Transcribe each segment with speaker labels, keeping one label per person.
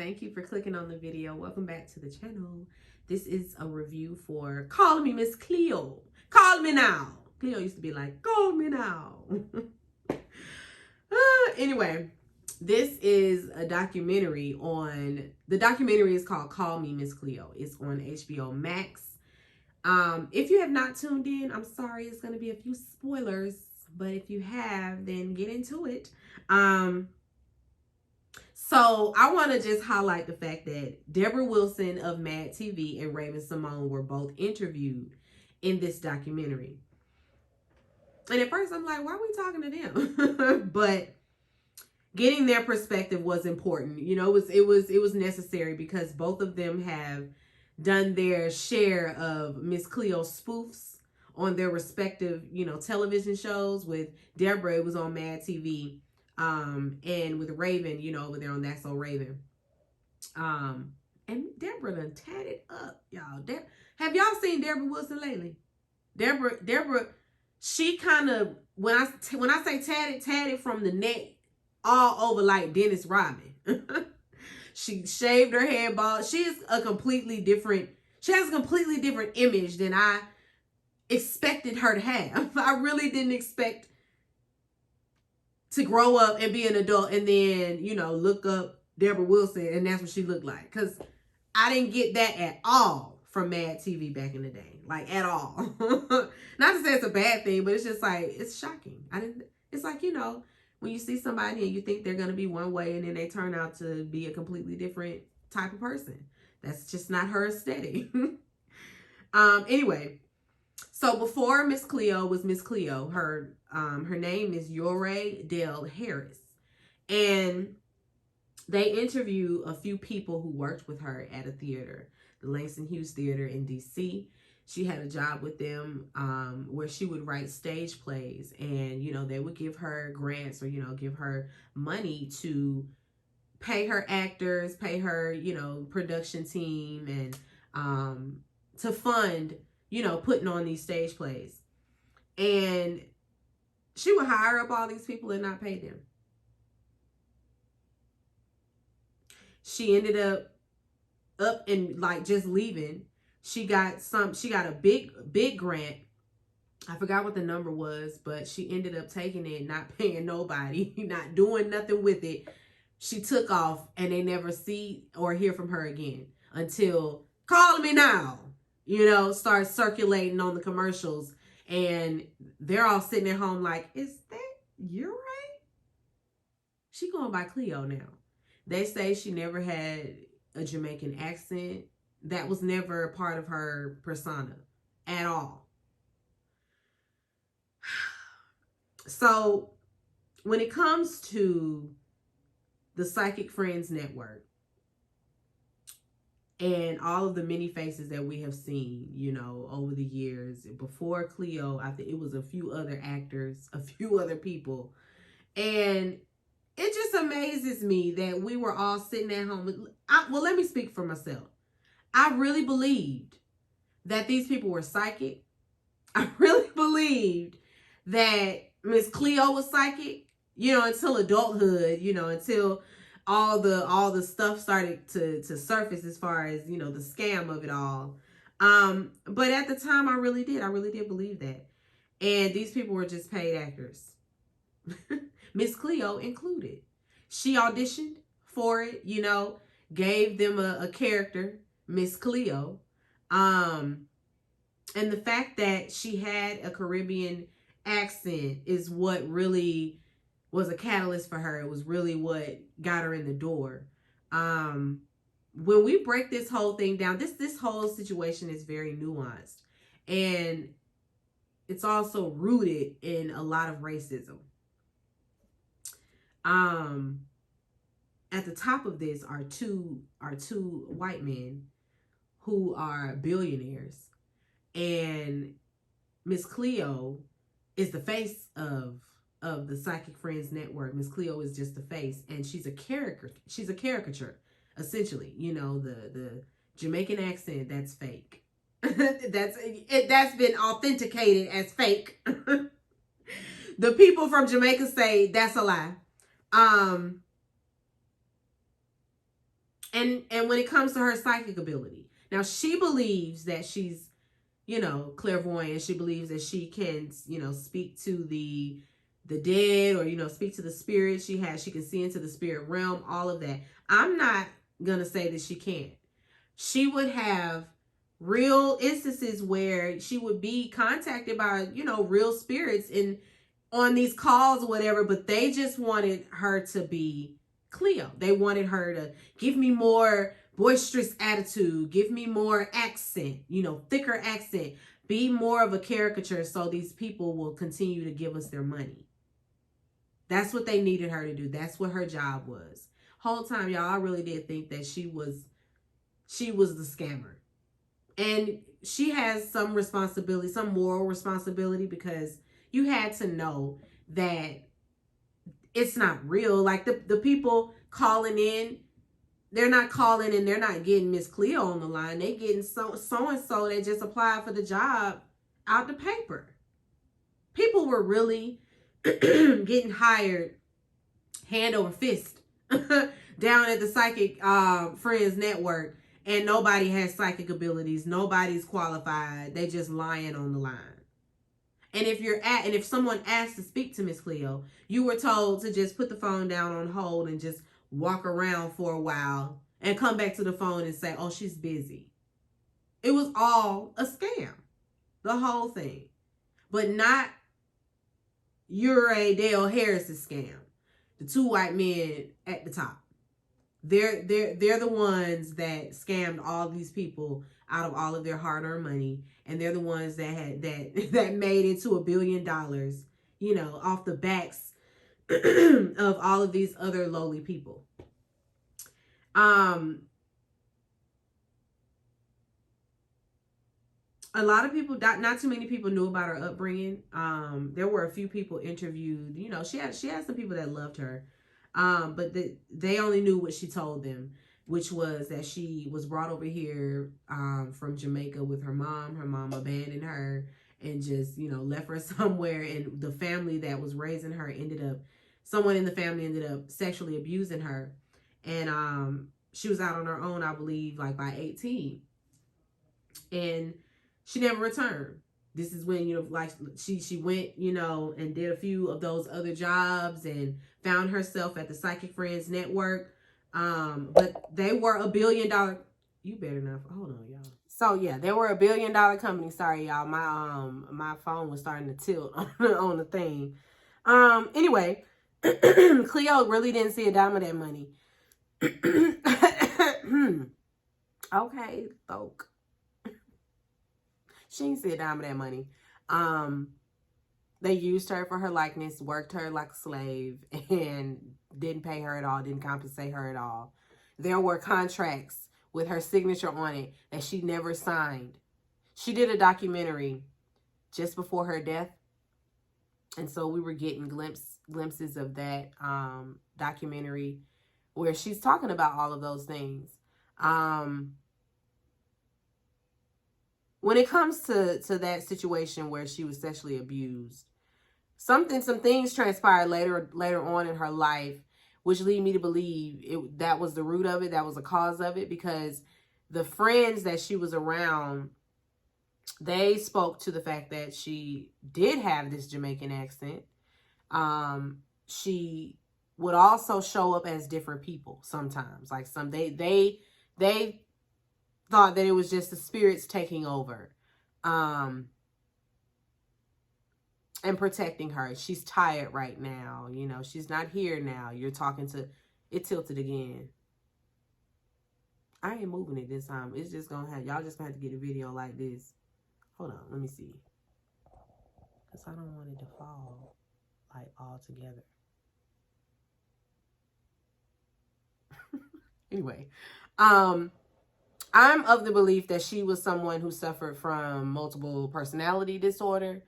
Speaker 1: Thank you for clicking on the video. Welcome back to the channel. This is a review for Call Me Miss Cleo. Call me now. Cleo used to be like, call me now. Anyway, this is a documentary the documentary is called Call Me Miss Cleo. It's on HBO Max. If you have not tuned in, I'm sorry, it's going to be a few spoilers, but if you have, then get into it. So I want to just highlight the fact that Deborah Wilson of Mad TV and Raven-Symoné were both interviewed in this documentary. And at first I'm like, why are we talking to them? But getting their perspective was important. You know, it was necessary because both of them have done their share of Miss Cleo spoofs on their respective, television shows. With Deborah, it was on Mad TV. And with Raven, over there on That's So Raven. And Deborah done tatted up, y'all. Have y'all seen Deborah Wilson lately? Deborah, she kind of, when I say tatted from the neck all over like Dennis Rodman. She shaved her head bald. She has a completely different image than I expected her to have. I really didn't expect to grow up and be an adult and then, look up Deborah Wilson and that's what she looked like. Because I didn't get that at all from Mad TV back in the day. Like, at all. Not to say it's a bad thing, but it's just like, it's shocking. It's like, when you see somebody and you think they're going to be one way and then they turn out to be a completely different type of person. That's just not her aesthetic. Anyway, so before Miss Cleo was Miss Cleo, her name is Yore Del Harris. And they interview a few people who worked with her at a theater, the Langston Hughes Theater in DC. She had a job with them where she would write stage plays, and, they would give her grants or, give her money to pay her actors, pay her, production team, and to fund, putting on these stage plays. And she would hire up all these people and not pay them. She ended up and like just leaving. She got a big grant. I forgot what the number was, but she ended up taking it, not paying nobody, not doing nothing with it. She took off and they never see or hear from her again until Call Me Now, starts circulating on the commercials. And they're all sitting at home like, is that you right? She going by Cleo now. They say she never had a Jamaican accent. That was never a part of her persona at all. So when it comes to the Psychic Friends Network and all of the many faces that we have seen, over the years, before Cleo, I think it was a few other actors, a few other people. And it just amazes me that we were all sitting at home. Well, let me speak for myself. I really believed that these people were psychic. I really believed that Miss Cleo was psychic, until adulthood, until all the stuff started to surface as far as, the scam of it all. But at the time I really did believe that. And these people were just paid actors. Miss Cleo included. She auditioned for it, gave them a character, Miss Cleo. And the fact that she had a Caribbean accent is what really was a catalyst for her. It was really what got her in the door. When we break this whole thing down, this whole situation is very nuanced. And it's also rooted in a lot of racism. At the top of this are two white men who are billionaires. And Miss Cleo is the face of the Psychic Friends Network. Miss Cleo is just the face, and she's a caricature, essentially. The Jamaican accent, that's fake. that's been authenticated as fake. The people from Jamaica say that's a lie. and when it comes to her psychic ability, now she believes that she's, clairvoyant. She believes that she can, speak to the dead, or speak to the spirit. She can see into the spirit realm, all of that. I'm not gonna say that she can't. She would have real instances where she would be contacted by, real spirits and on these calls or whatever, but they just wanted her to be Cleo. They wanted her to give me more boisterous attitude, give me more accent, thicker accent, be more of a caricature so these people will continue to give us their money. That's what they needed her to do. That's what her job was. Whole time, y'all, I really did think that she was the scammer. And she has some responsibility, some moral responsibility, because you had to know that it's not real. Like the people calling in, they're not calling and they're not getting Miss Cleo on the line. They getting so and so that just applied for the job out the paper. People were really getting hired hand over fist down at the Psychic Friends Network, and nobody has psychic abilities. Nobody's qualified. They just lying on the line. And if someone asked to speak to Miss Cleo, you were told to just put the phone down on hold and just walk around for a while and come back to the phone and say, oh, she's busy. It was all a scam. The whole thing. But not Ure Dale Harris's scam. The two white men at the top. They're the ones that scammed all these people out of all of their hard-earned money, and they're the ones that made it to $1 billion, off the backs of all of these other lowly people. A lot of people, not too many people knew about her upbringing. There were a few people interviewed. She had some people that loved her. But they only knew what she told them, which was that she was brought over here from Jamaica with her mom. Her mom abandoned her and just, left her somewhere. And the family that was raising her someone in the family ended up sexually abusing her. And she was out on her own, I believe, like by 18. And she never returned. This is when, she went, and did a few of those other jobs and found herself at the Psychic Friends Network. But they were $1 billion. You better not. Hold on, y'all. So, yeah, they were $1 billion company. Sorry, y'all. My phone was starting to tilt on the thing. Anyway, Cleo really didn't see a dime of that money. Okay, folk. She didn't see a dime of that money. They used her for her likeness, worked her like a slave, and didn't pay her at all, didn't compensate her at all. There were contracts with her signature on it that she never signed. She did a documentary just before her death. And so we were getting glimpses of that documentary where she's talking about all of those things. When it comes to that situation where she was sexually abused, some things transpired later on in her life, which lead me to believe that was the root of it, that was the cause of it, because the friends that she was around, they spoke to the fact that she did have this Jamaican accent. She would also show up as different people sometimes. Like they thought that it was just the spirits taking over and protecting her. She's tired right now. She's not here now. You're talking to... It tilted again. I ain't moving it this time. It's just gonna have... Y'all just gonna have to get a video like this. Hold on. Let me see. Because I don't want it to fall like all together. Anyway. I'm of the belief that she was someone who suffered from multiple personality disorder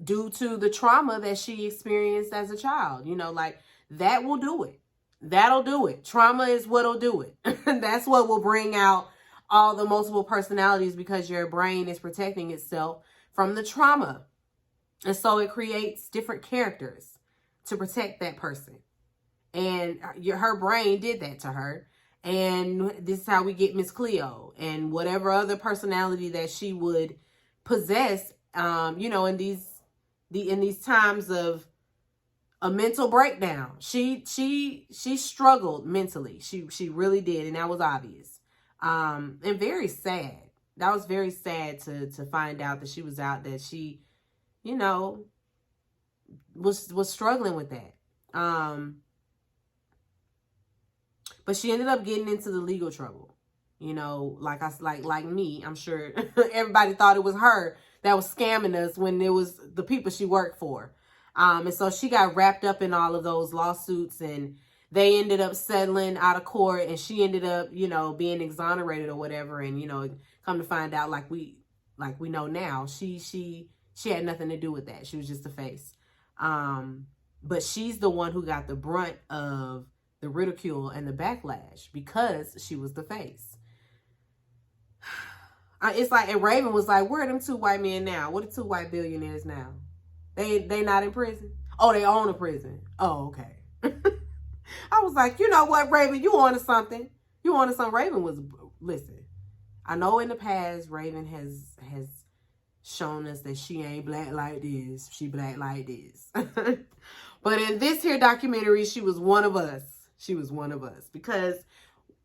Speaker 1: due to the trauma that she experienced as a child. Like that will do it. That'll do it. Trauma is what'll do it. That's what will bring out all the multiple personalities, because your brain is protecting itself from the trauma. And so it creates different characters to protect that person. And her brain did that to her. And this is how we get Miss Cleo and whatever other personality that she would possess, you know, in these times of a mental breakdown. She struggled mentally. She really did, and that was obvious. And very sad. That was very sad to find out that she was out, that she, you know, was struggling with that. But she ended up getting into the legal trouble. You know, like me, I'm sure everybody thought it was her that was scamming us when it was the people she worked for. And so she got wrapped up in all of those lawsuits, and they ended up settling out of court, and she ended up, you know, being exonerated or whatever. And, you know, come to find out, like we know now, she had nothing to do with that. She was just a face. But she's the one who got the brunt of the ridicule and the backlash because she was the face. It's like, and Raven was like, where are them two white men now? What are two white billionaires now? They not in prison? Oh, they own a prison. Oh, okay. I was like, you know what, Raven, you onto something. You onto something. Raven was, listen, I know in the past, Raven has shown us that she ain't black like this. She black like this. But in this here documentary, she was one of us. She was one of us. Because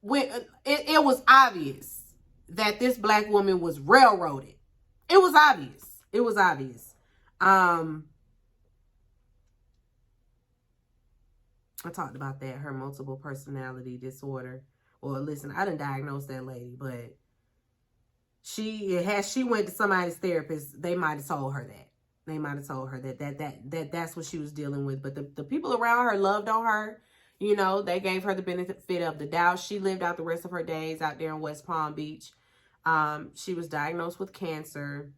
Speaker 1: when it was obvious that this black woman was railroaded. It was obvious. It was obvious. I talked about that, her multiple personality disorder. Well, listen, I didn't diagnose that lady, but she went to somebody's therapist, they might have told her that. They might have told her that's what she was dealing with. But the people around her loved on her. You know, they gave her the benefit of the doubt. She lived out the rest of her days out there in West Palm Beach. She was diagnosed with cancer,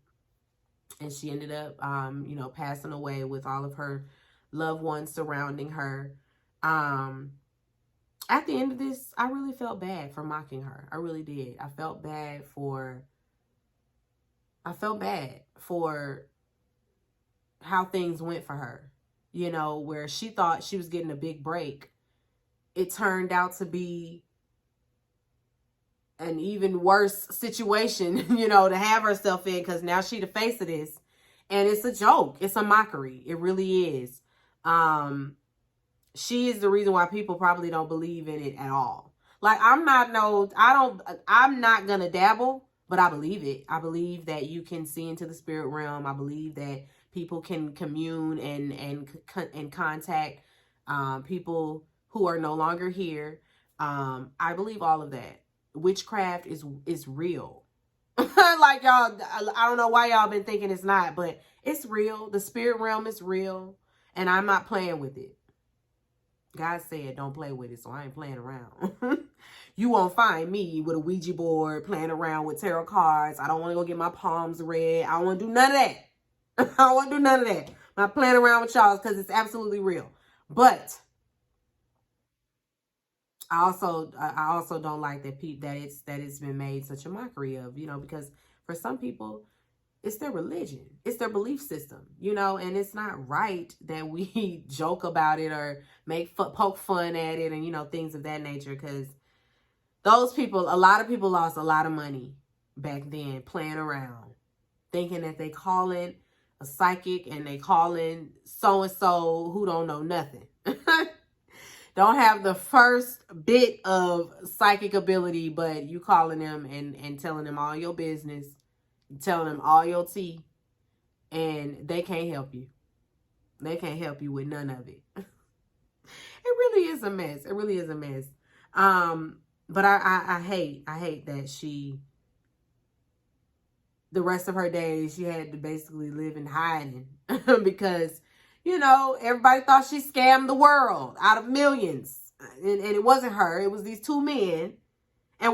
Speaker 1: and she ended up, you know, passing away with all of her loved ones surrounding her. At the end of this, I really felt bad for mocking her. I really did. I felt bad for how things went for her. You know, where she thought she was getting a big break, it turned out to be an even worse situation, you know, to have herself in, because now she the face of this. And it's a joke. It's a mockery. It really is. She is the reason why people probably don't believe in it at all. Like, I'm not gonna dabble, but I believe it. I believe that you can see into the spirit realm. I believe that people can commune and contact people who are no longer here. I believe all of that. Witchcraft is real. Like, y'all, I don't know why y'all been thinking it's not, but it's real. The spirit realm is real, and I'm not playing with it. God said don't play with it, so I ain't playing around. You won't find me with a Ouija board playing around with tarot cards. I don't want to go get my palms read. I don't want to do none of that. I don't want to do none of that. I'm not playing around with y'all because it's absolutely real. But I also don't like that it's been made such a mockery of, you know, because for some people, it's their religion. It's their belief system, you know, and it's not right that we joke about it or poke fun at it and, you know, things of that nature, because those people, a lot of people lost a lot of money back then playing around, thinking that they calling a psychic and they calling so-and-so who don't know nothing. Don't have the first bit of psychic ability, but you calling them and telling them all your business, telling them all your tea, and they can't help you. They can't help you with none of it. It really is a mess. It really is a mess. But I hate that the rest of her days, she had to basically live in hiding because, you know, everybody thought she scammed the world out of millions. And it wasn't her. It was these two men. And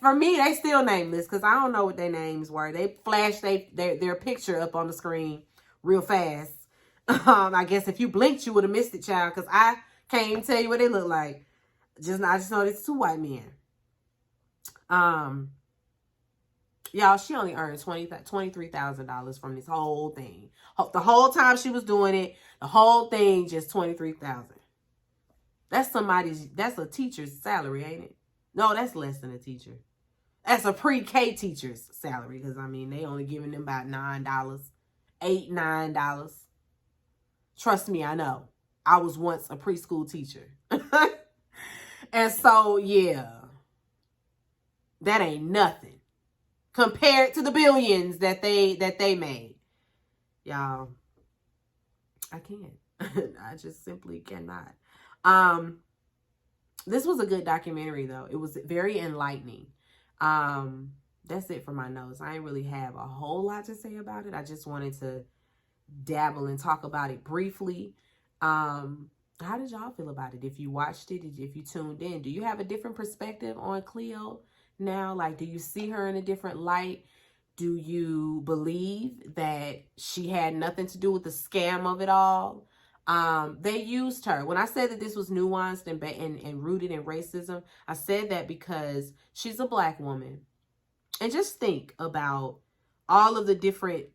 Speaker 1: for me, they still nameless because I don't know what their names were. They flashed their picture up on the screen real fast. I guess if you blinked, you would have missed it, child, because I can't even tell you what they look like. I just know it's two white men. Y'all, she only earned $23,000 from this whole thing. The whole time she was doing it, the whole thing, just $23,000. That's a teacher's salary, ain't it? No, that's less than a teacher. That's a pre-K teacher's salary, because I mean they only giving them about $9, $8, $9. Trust me, I know. I was once a preschool teacher. And so yeah, that ain't nothing compared to the billions that they made. Y'all, I can't. I just simply cannot. This was a good documentary though. It was very enlightening. That's it for my notes. I didn't really have a whole lot to say about it. I just wanted to dabble and talk about it briefly. How did y'all feel about it? If you watched it, if you tuned in, do you have a different perspective on Cleo now? Like, do you see her in a different light? Do you believe that she had nothing to do with the scam of it all? They used her. When I said that this was nuanced and rooted in racism, I said that because she's a Black woman. And just think about all of the different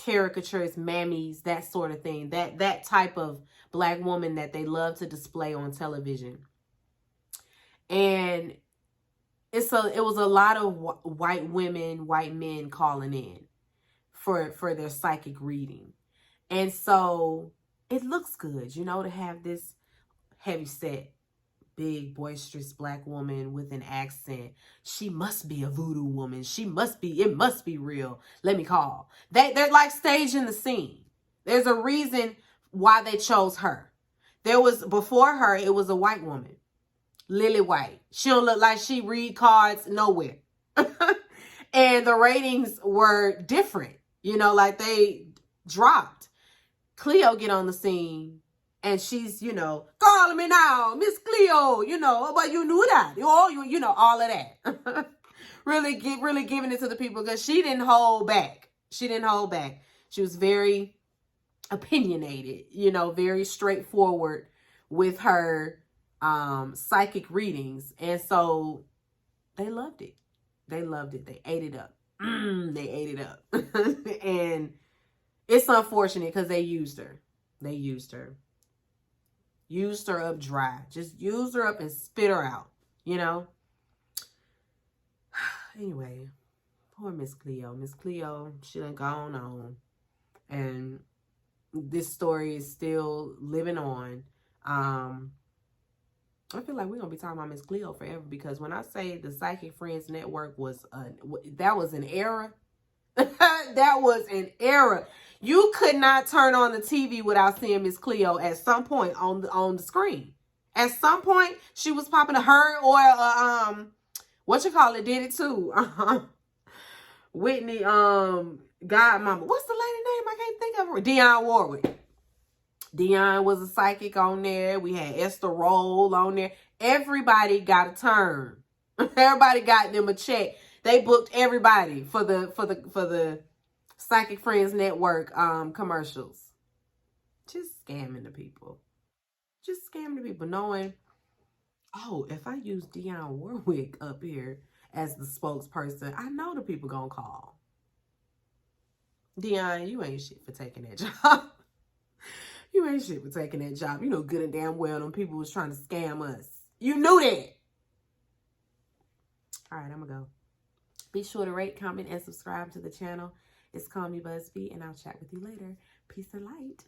Speaker 1: caricatures, mammies, that sort of thing, that type of Black woman that they love to display on television. And it was a lot of white women, white men calling in for their psychic reading. And so it looks good, you know, to have this heavy set, big, boisterous Black woman with an accent. She must be a voodoo woman. It must be real. Let me call. They're like staging the scene. There's a reason why they chose her. Before her, it was a white woman. Lily White. She don't look like she read cards nowhere. And the ratings were different. You know, like they dropped. Cleo get on the scene and she's, you know, calling me now, Miss Cleo, you know, but you knew that. You know, all of that. really giving it to the people because she didn't hold back. She didn't hold back. She was very opinionated, you know, very straightforward with her psychic readings. And so they loved it. They loved it. They ate it up. They ate it up. And it's unfortunate because they used her. They used her. Used her up dry. Just used her up and spit her out, you know? Anyway, poor Miss Cleo. Miss Cleo, she done gone on. And this story is still living on. I feel like we're going to be talking about Miss Cleo forever because when I say the Psychic Friends Network that was an era. That was an era. You could not turn on the TV without seeing Miss Cleo at some point on the screen. At some point, she was popping her or did it too. Whitney Godmama. What's the lady name? I can't think of her. Dionne Warwick. Dionne was a psychic on there. We had Esther Roll on there. Everybody got a turn. Everybody got them a check. They booked everybody for the Psychic Friends Network commercials. Just scamming the people. Just scamming the people, knowing, oh, if I use Dionne Warwick up here as the spokesperson, I know the people gonna call. Dionne, you ain't shit for taking that job. You ain't shit for taking that job. You know good and damn well them people was trying to scam us. You knew that. All right, I'm gonna go. Be sure to rate, comment, and subscribe to the channel. It's Call Me Busby, and I'll chat with you later. Peace and light.